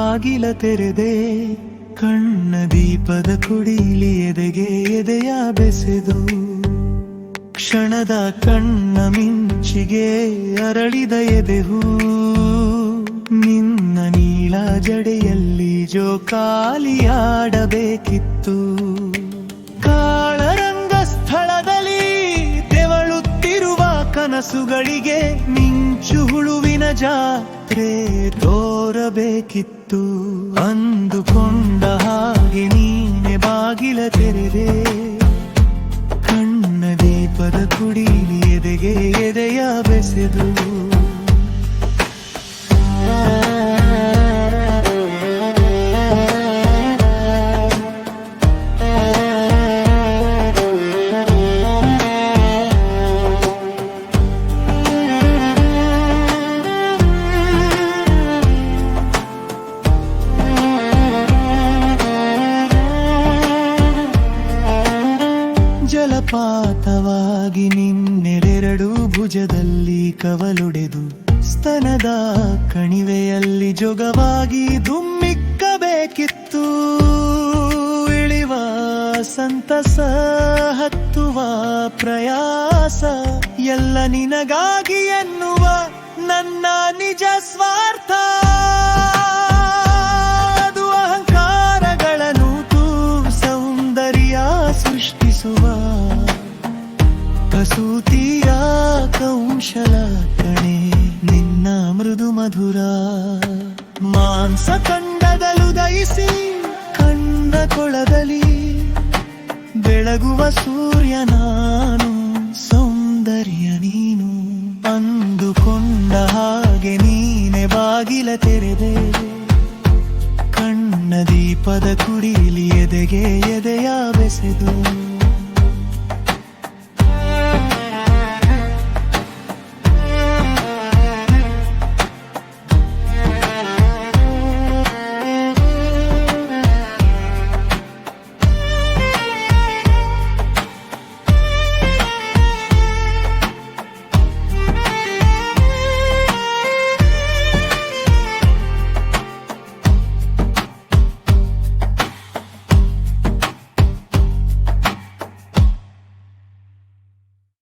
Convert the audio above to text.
ಬಾಗಿಲ ತೆರೆದೆ ಕಣ್ಣ ದೀಪದ ಕುಡಿಲಿ ಎದೆಗೆ ಎದೆಯ ಬೆಸೆದು ಕ್ಷಣದ ಕಣ್ಣ ಮಿಂಚಿಗೆ ಅರಳಿದ ಎದೆಹೂ ನಿನ್ನ ನೀಳ ಜಡೆಯಲ್ಲಿ ಜೋಕಾಲಿಯಾಡಬೇಕಿತ್ತು ಕಾಳರಂಗ ಸ್ಥಳದಲ್ಲಿ ತೆವಳುತ್ತಿರುವ ಕನಸುಗಳಿಗೆ ಮಿಂಚು ಹುಳುವಿನ ಜಾತ್ರೆ ತೋರಬೇಕಿತ್ತು ಅಂದುಕೊಂಡ ಹಾಗೆ ನೀನೆ ಬಾಗಿಲ ತೆರೆದೆ ಕಣ್ಣ ದೀಪದ ಕುಡಿಲಿ ಎದೆಗೆ ಎದೆಯ ಬೆಸೆದು ಜಲಪಾತವಾಗಿ ನಿನ್ನೆರಡು ಭುಜದಲ್ಲಿ ಕವಲೊಡೆದು ಸ್ತನದ ಕಣಿವೆಯಲ್ಲಿ ಜೊಗವಾಗಿ ಧುಮ್ಮಿಕ್ಕಬೇಕಿತ್ತು ಇಳಿವ ಸಂತಸ ಹತ್ತುವ ಪ್ರಯಾಸ ಎಲ್ಲ ನಿನಗಾಗಿ ಎನ್ನುವ ನನ್ನ ನಿಜ ಸ್ವಾರ್ಥ ಅದು ಅಹಂಕಾರಗಳನ್ನು ಸೌಂದರ್ಯ ಸೃಷ್ಟಿಸುವ ಕಸೂತಿಯ ಕೌಶಲ ಕಣೆ ನಿನ್ನ ಮೃದು ಮಧುರ ಮಾಂಸ ಕಂಡದಲು ದಯಿಸಿ ಕಣ್ಣ ಕೊಳದಲ್ಲಿ ಬೆಳಗುವ ಸೂರ್ಯ ನಾನು ಸೌಂದರ್ಯ ನೀನು ಅಂದುಕೊಂಡ ಹಾಗೆ ನೀನೆ ಬಾಗಿಲ ತೆರೆದೆ ಕಣ್ಣ ದೀಪದ ಕುಡಿಲಿ ಎದೆಗೆ ಎದೆಯ ಬೆಸೆದು